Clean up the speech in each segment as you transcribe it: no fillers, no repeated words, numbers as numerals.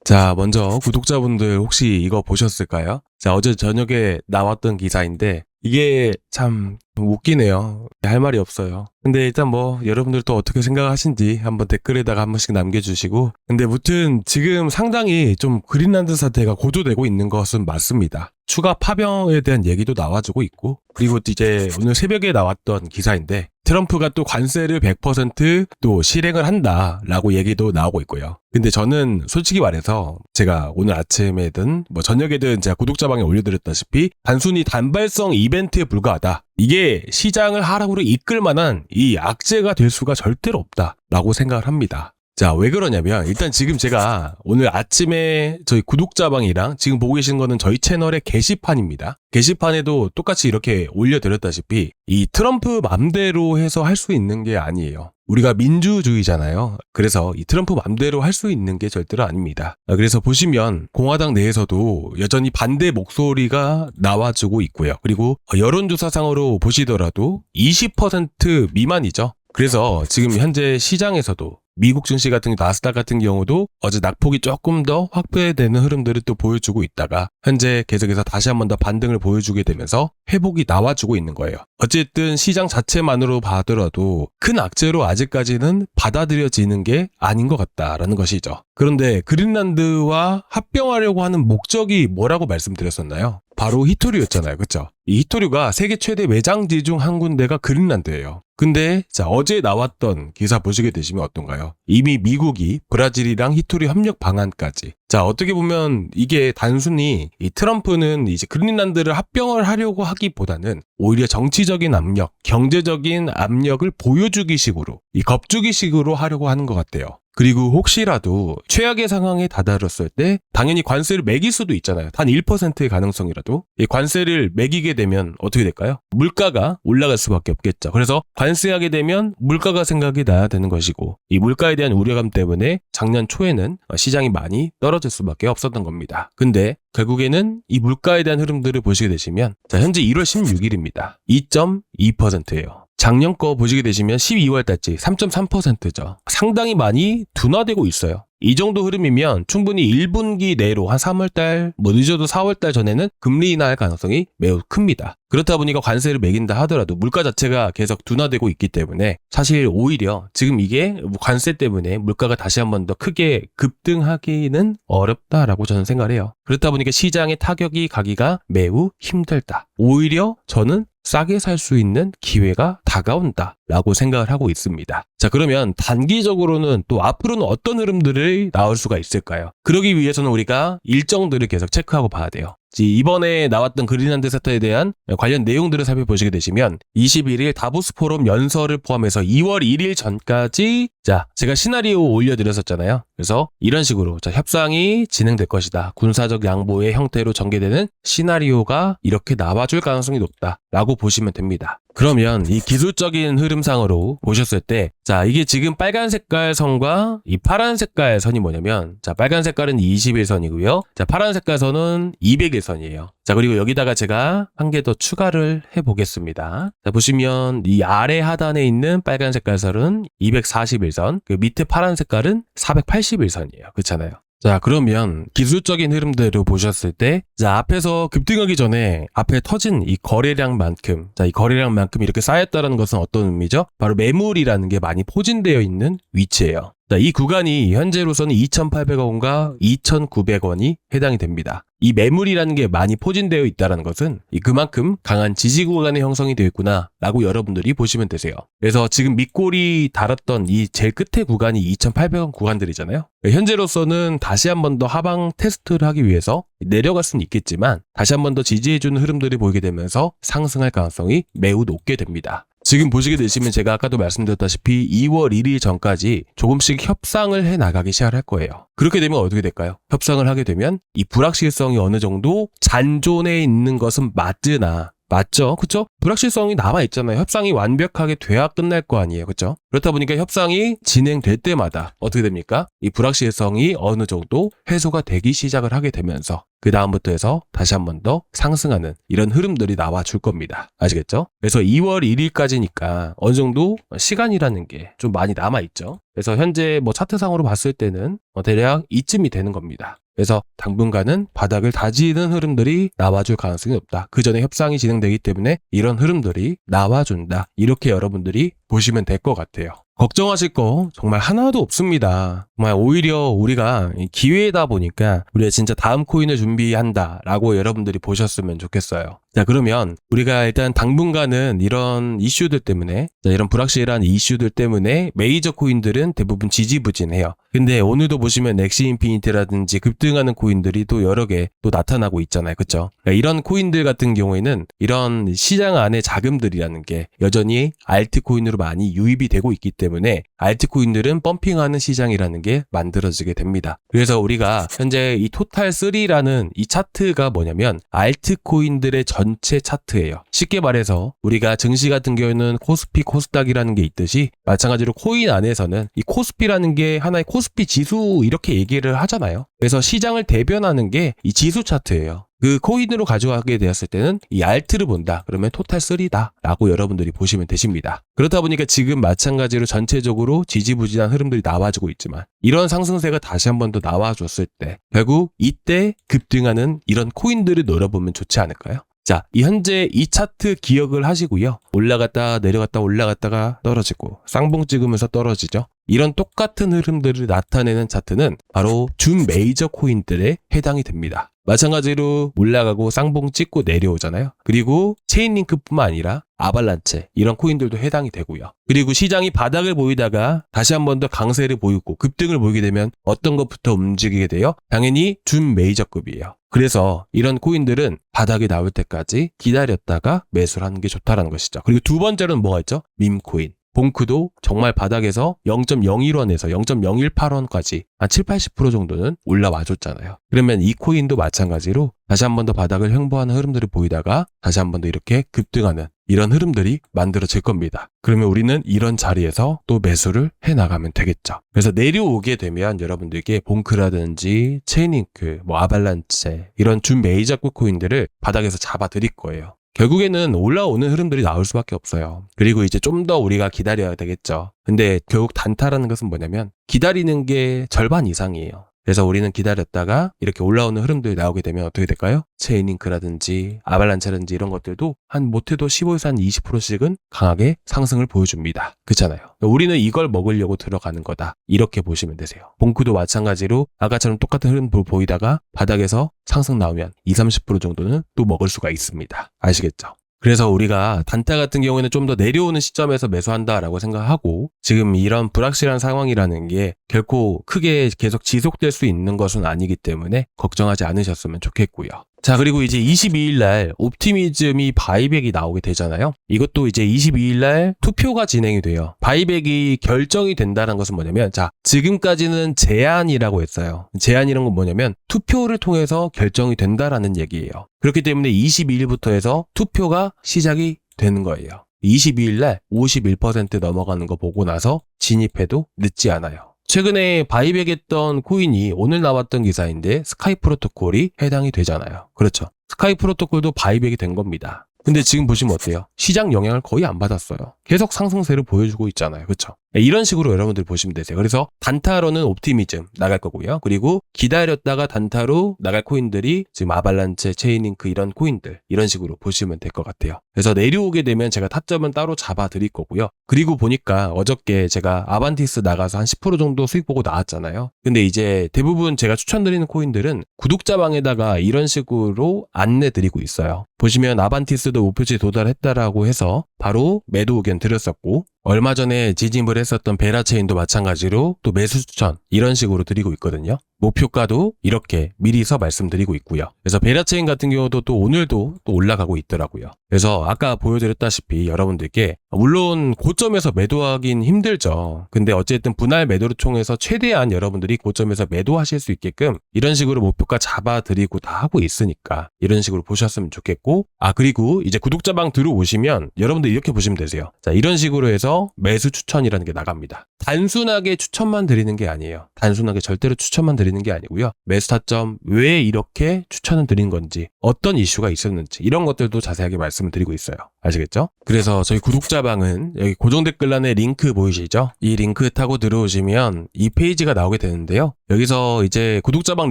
자, 먼저 구독자분들 혹시 이거 보셨을까요? 자, 어제 저녁에 나왔던 기사인데 이게 참 웃기네요. 할 말이 없어요. 근데 일단 뭐 여러분들도 어떻게 생각하신지 한번 댓글에다가 한 번씩 남겨주시고, 근데 무튼 지금 상당히 좀 그린란드 사태가 고조되고 있는 것은 맞습니다. 추가 파병에 대한 얘기도 나와주고 있고, 그리고 이제 오늘 새벽에 나왔던 기사인데 트럼프가 또 관세를 100%또 실행을 한다라고 얘기도 나오고 있고요. 근데 저는 솔직히 말해서 제가 오늘 아침에든 뭐 저녁에든 제가 구독자방에 올려드렸다시피 단순히 단발성 이벤트에 불과하다. 이게 시장을 하락으로 이끌 만한 이 악재가 될 수가 절대로 없다라고 생각을 합니다. 자, 왜 그러냐면 일단 지금 제가 오늘 아침에 저희 구독자방이랑 지금 보고 계신 거는 저희 채널의 게시판입니다. 게시판에도 똑같이 이렇게 올려드렸다시피 이 트럼프 맘대로 해서 할 수 있는 게 아니에요. 우리가 민주주의잖아요. 그래서 이 트럼프 맘대로 할 수 있는 게 절대로 아닙니다. 그래서 보시면 공화당 내에서도 여전히 반대 목소리가 나와주고 있고요. 그리고 여론조사상으로 보시더라도 20% 미만이죠. 그래서 지금 현재 시장에서도 미국 증시 같은 나스닥 같은 경우도 어제 낙폭이 조금 더 확대되는 흐름들을 또 보여주고 있다가 현재 계속해서 다시 한 번 더 반등을 보여주게 되면서 회복이 나와주고 있는 거예요. 어쨌든 시장 자체만으로 봐더라도 큰 악재로 아직까지는 받아들여지는 게 아닌 것 같다라는 것이죠. 그런데 그린란드와 합병하려고 하는 목적이 뭐라고 말씀드렸었나요? 바로 히토류였잖아요. 그렇죠? 이 히토류가 세계 최대 매장지 중 한 군데가 그린란드예요. 근데 자, 어제 나왔던 기사 보시게 되시면 어떤가요? 이미 미국이 브라질이랑 히토류 협력 방안까지. 자, 어떻게 보면 이게 단순히 이 트럼프는 이제 그린란드를 합병을 하려고 하기보다는 오히려 정치적인 압력, 경제적인 압력을 보여주기 식으로, 이 겁주기 식으로 하려고 하는 것 같아요. 그리고 혹시라도 최악의 상황에 다다랐을 때 당연히 관세를 매길 수도 있잖아요. 단 1%의 가능성이라도. 이 관세를 매기게 되면 어떻게 될까요? 물가가 올라갈 수밖에 없겠죠. 그래서 관세하게 되면 물가가 생각이 나야 되는 것이고, 이 물가에 대한 우려감 때문에 작년 초에는 시장이 많이 떨어질 수밖에 없었던 겁니다. 근데 결국에는 이 물가에 대한 흐름들을 보시게 되시면 자, 현재 1월 16일입니다. 2.2%예요. 작년 거 보시게 되시면 12월 달치 3.3%죠. 상당히 많이 둔화되고 있어요. 이 정도 흐름이면 충분히 1분기 내로 한 3월달, 뭐 늦어도 4월달 전에는 금리 인하할 가능성이 매우 큽니다. 그렇다 보니까 관세를 매긴다 하더라도 물가 자체가 계속 둔화되고 있기 때문에 사실 오히려 지금 이게 관세 때문에 물가가 다시 한 번 더 크게 급등하기는 어렵다라고 저는 생각을 해요. 그렇다 보니까 시장에 타격이 가기가 매우 힘들다. 오히려 저는 싸게 살 수 있는 기회가 다가온다라고 생각을 하고 있습니다. 자, 그러면 단기적으로는 또 앞으로는 어떤 흐름들이 나올 수가 있을까요? 그러기 위해서는 우리가 일정들을 계속 체크하고 봐야 돼요. 이번에 나왔던 그린란드 사태에 대한 관련 내용들을 살펴보시게 되시면 21일 다보스 포럼 연설을 포함해서 2월 1일 전까지 자, 제가 시나리오 올려드렸었잖아요. 그래서 이런 식으로 자, 협상이 진행될 것이다. 군사적 양보의 형태로 전개되는 시나리오가 이렇게 나와줄 가능성이 높다라고 보시면 됩니다. 그러면 이 기술적인 흐름상으로 보셨을 때 자, 이게 지금 빨간 색깔 선과 이 파란 색깔 선이 뭐냐면 자, 빨간 색깔은 21선이고요. 자, 파란 색깔 선은 201선이에요. 자, 그리고 여기다가 제가 한 개 더 추가를 해보겠습니다. 자, 보시면 이 아래 하단에 있는 빨간 색깔 선은 241선, 그 밑에 파란 색깔은 481선이에요. 그렇잖아요. 자, 그러면 기술적인 흐름대로 보셨을 때 자, 앞에서 급등하기 전에 앞에 터진 이 거래량만큼 자, 이 거래량만큼 이렇게 쌓였다는 것은 어떤 의미죠? 바로 매물이라는 게 많이 포진되어 있는 위치예요. 자, 이 구간이 현재로서는 2,800억 원과 2,900원이 해당이 됩니다. 이 매물이라는 게 많이 포진되어 있다는 것은 그만큼 강한 지지 구간의 형성이 되어 있구나 라고 여러분들이 보시면 되세요. 그래서 지금 밑골이 달았던 이 제일 끝에 구간이 2,800원 구간들이잖아요. 현재로서는 다시 한 번 더 하방 테스트를 하기 위해서 내려갈 수는 있겠지만 다시 한 번 더 지지해주는 흐름들이 보이게 되면서 상승할 가능성이 매우 높게 됩니다. 지금 보시게 되시면 제가 아까도 말씀드렸다시피 2월 1일 전까지 조금씩 협상을 해 나가기 시작할 거예요. 그렇게 되면 어떻게 될까요? 협상을 하게 되면 이 불확실성이 어느 정도 잔존해 있는 것은 맞으나 맞죠? 그쵸? 불확실성이 남아있잖아요. 협상이 완벽하게 돼야 끝날 거 아니에요. 그쵸? 그렇다 보니까 협상이 진행될 때마다 어떻게 됩니까? 이 불확실성이 어느 정도 해소가 되기 시작을 하게 되면서 그 다음부터 해서 다시 한 번 더 상승하는 이런 흐름들이 나와 줄 겁니다. 아시겠죠? 그래서 2월 1일까지니까 어느 정도 시간이라는 게 좀 많이 남아있죠. 그래서 현재 뭐 차트상으로 봤을 때는 대략 이쯤이 되는 겁니다. 그래서 당분간은 바닥을 다지는 흐름들이 나와줄 가능성이 높다. 그 전에 협상이 진행되기 때문에 이런 흐름들이 나와준다. 이렇게 여러분들이 보시면 될 것 같아요. 걱정하실 거 정말 하나도 없습니다. 정말 오히려 우리가 기회다 보니까 우리가 진짜 다음 코인을 준비한다라고 여러분들이 보셨으면 좋겠어요. 자, 그러면 우리가 일단 당분간은 이런 이슈들 때문에, 이런 불확실한 이슈들 때문에 메이저 코인들은 대부분 지지부진해요. 근데 오늘도 보시면 엑시 인피니티라든지 급등하는 코인들이 또 여러 개 또 나타나고 있잖아요. 그렇죠? 그러니까 이런 코인들 같은 경우에는 이런 시장 안의 자금들이라는 게 여전히 알트코인으로 많이 유입이 되고 있기 때문에 알트코인들은 펌핑하는 시장이라는 게 만들어지게 됩니다. 그래서 우리가 현재 이 토탈3라는 이 차트가 뭐냐면 알트코인들의 전체 차트예요. 쉽게 말해서 우리가 증시 같은 경우에는 코스피, 코스닥이라는 게 있듯이 마찬가지로 코인 안에서는 이 코스피라는 게 하나의 코스피 지수 이렇게 얘기를 하잖아요. 그래서 시장을 대변하는 게 이 지수 차트예요. 그 코인으로 가져가게 되었을 때는 이 알트를 본다. 그러면 토탈3다 라고 여러분들이 보시면 되십니다. 그렇다 보니까 지금 마찬가지로 전체적으로 지지부진한 흐름들이 나와주고 있지만 이런 상승세가 다시 한 번 더 나와줬을 때 결국 이때 급등하는 이런 코인들을 노려보면 좋지 않을까요? 자, 이 현재 이 차트 기억을 하시고요. 올라갔다 내려갔다 올라갔다가 떨어지고 쌍봉 찍으면서 떨어지죠. 이런 똑같은 흐름들을 나타내는 차트는 바로 준 메이저 코인들에 해당이 됩니다. 마찬가지로 올라가고 쌍봉 찍고 내려오잖아요. 그리고 체인링크뿐만 아니라 아발란체 이런 코인들도 해당이 되고요. 그리고 시장이 바닥을 보이다가 다시 한 번 더 강세를 보이고 급등을 보이게 되면 어떤 것부터 움직이게 돼요? 당연히 준 메이저급이에요. 그래서 이런 코인들은 바닥이 나올 때까지 기다렸다가 매수를 하는 게 좋다라는 것이죠. 그리고 두 번째로는 뭐가 있죠? 밈코인. 봉크도 정말 바닥에서 0.01원에서 0.018원까지 한 7-80% 정도는 올라와 줬잖아요. 그러면 이 코인도 마찬가지로 다시 한 번 더 바닥을 횡보하는 흐름들을 보이다가 다시 한 번 더 이렇게 급등하는 이런 흐름들이 만들어질 겁니다. 그러면 우리는 이런 자리에서 또 매수를 해나가면 되겠죠. 그래서 내려오게 되면 여러분들께 봉크라든지 체인링크, 아발란체 이런 준 메이저급 코인들을 바닥에서 잡아 드릴 거예요. 결국에는 올라오는 흐름들이 나올 수밖에 없어요. 그리고 이제 좀 더 우리가 기다려야 되겠죠. 근데 결국 단타라는 것은 뭐냐면 기다리는 게 절반 이상이에요. 그래서 우리는 기다렸다가 이렇게 올라오는 흐름들이 나오게 되면 어떻게 될까요? 체인링크라든지 아발란체라든지 이런 것들도 한 못해도 15에서 한 20%씩은 강하게 상승을 보여줍니다. 그렇잖아요. 우리는 이걸 먹으려고 들어가는 거다. 이렇게 보시면 되세요. 봉크도 마찬가지로 아까처럼 똑같은 흐름 보이다가 바닥에서 상승 나오면 20-30% 정도는 또 먹을 수가 있습니다. 아시겠죠? 그래서 우리가 단타 같은 경우에는 좀 더 내려오는 시점에서 매수한다라고 생각하고 지금 이런 불확실한 상황이라는 게 결코 크게 계속 지속될 수 있는 것은 아니기 때문에 걱정하지 않으셨으면 좋겠고요. 자, 그리고 이제 22일 날 옵티미즘이 바이백이 나오게 되잖아요. 이것도 이제 22일 날 투표가 진행이 돼요. 바이백이 결정이 된다는 것은 뭐냐면 자, 지금까지는 제안이라고 했어요. 제안이란 건 뭐냐면 투표를 통해서 결정이 된다라는 얘기예요. 그렇기 때문에 22일부터 해서 투표가 시작이 되는 거예요. 22일 날 51% 넘어가는 거 보고 나서 진입해도 늦지 않아요. 최근에 바이백했던 코인이 오늘 나왔던 기사인데 스카이 프로토콜이 해당이 되잖아요. 그렇죠. 스카이 프로토콜도 바이백이 된 겁니다. 근데 지금 보시면 어때요? 시장 영향을 거의 안 받았어요. 계속 상승세를 보여주고 있잖아요. 그렇죠? 이런 식으로 여러분들 보시면 되세요. 그래서 단타로는 옵티미즘 나갈 거고요. 그리고 기다렸다가 단타로 나갈 코인들이 지금 아발란체, 체인링크 이런 코인들 이런 식으로 보시면 될 것 같아요. 그래서 내려오게 되면 제가 타점은 따로 잡아 드릴 거고요. 그리고 보니까 어저께 제가 아반티스 나가서 한 10% 정도 수익 보고 나왔잖아요. 근데 이제 대부분 제가 추천드리는 코인들은 구독자방에다가 이런 식으로 안내 드리고 있어요. 보시면 아반티스도 목표치 도달했다라고 해서 바로 매도 의견 드렸었고 얼마 전에 진입을 했었던 베라체인도 마찬가지로 또 매수 추천 이런 식으로 드리고 있거든요. 목표가도 이렇게 미리서 말씀드리고 있고요. 그래서 베라체인 같은 경우도 또 오늘도 또 올라가고 있더라고요. 그래서 아까 보여드렸다시피 여러분들께 물론 고점에서 매도하긴 힘들죠. 근데 어쨌든 분할 매도를 통해서 최대한 여러분들이 고점에서 매도하실 수 있게끔 이런 식으로 목표가 잡아드리고 다 하고 있으니까 이런 식으로 보셨으면 좋겠고 그리고 이제 구독자방 들어오시면 여러분들 이렇게 보시면 되세요. 자, 이런 식으로 해서 매수 추천이라는 게 나갑니다. 단순하게 추천만 드리는 게 아니에요. 단순하게 절대로 추천만 드리는 게 아니고요. 매수 타점 왜 이렇게 추천을 드린 건지, 어떤 이슈가 있었는지 이런 것들도 자세하게 말씀을 드리고 있어요. 아시겠죠? 그래서 저희 구독자방은 여기 고정 댓글란에 링크 보이시죠? 이 링크 타고 들어오시면 이 페이지가 나오게 되는데요. 여기서 이제 구독자방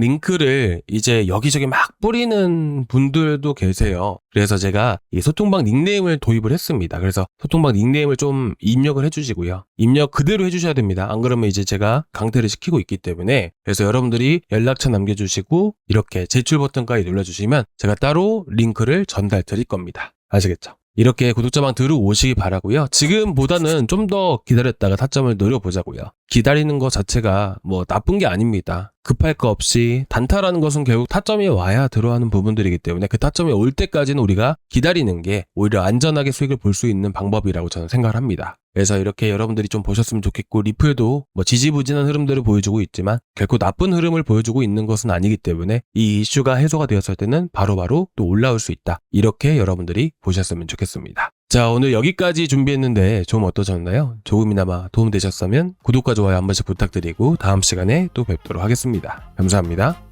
링크를 이제 여기저기 막 뿌리는 분들도 계세요. 그래서 제가 이 소통방 닉네임을 도입을 했습니다. 그래서 소통방 닉네임을 좀 입력을 해주시고요. 입력 그대로 해주셔야 됩니다. 안 그러면 이제 제가 강퇴를 시키고 있기 때문에, 그래서 여러분들이 연락처 남겨주시고 이렇게 제출 버튼까지 눌러주시면 제가 따로 링크를 전달 드릴 겁니다. 아시겠죠? 이렇게 구독자방 들어오시기 바라고요. 지금보다는 좀 더 기다렸다가 타점을 노려보자고요. 기다리는 것 자체가 뭐 나쁜 게 아닙니다. 급할 거 없이, 단타라는 것은 결국 타점이 와야 들어가는 부분들이기 때문에 그 타점이 올 때까지는 우리가 기다리는 게 오히려 안전하게 수익을 볼 수 있는 방법이라고 저는 생각을 합니다. 그래서 이렇게 여러분들이 좀 보셨으면 좋겠고, 리플도 뭐 지지부진한 흐름들을 보여주고 있지만 결코 나쁜 흐름을 보여주고 있는 것은 아니기 때문에 이 이슈가 해소가 되었을 때는 바로바로 또 올라올 수 있다. 이렇게 여러분들이 보셨으면 좋겠습니다. 자, 오늘 여기까지 준비했는데 좀 어떠셨나요? 조금이나마 도움되셨다면 구독과 좋아요 한 번씩 부탁드리고 다음 시간에 또 뵙도록 하겠습니다. 감사합니다.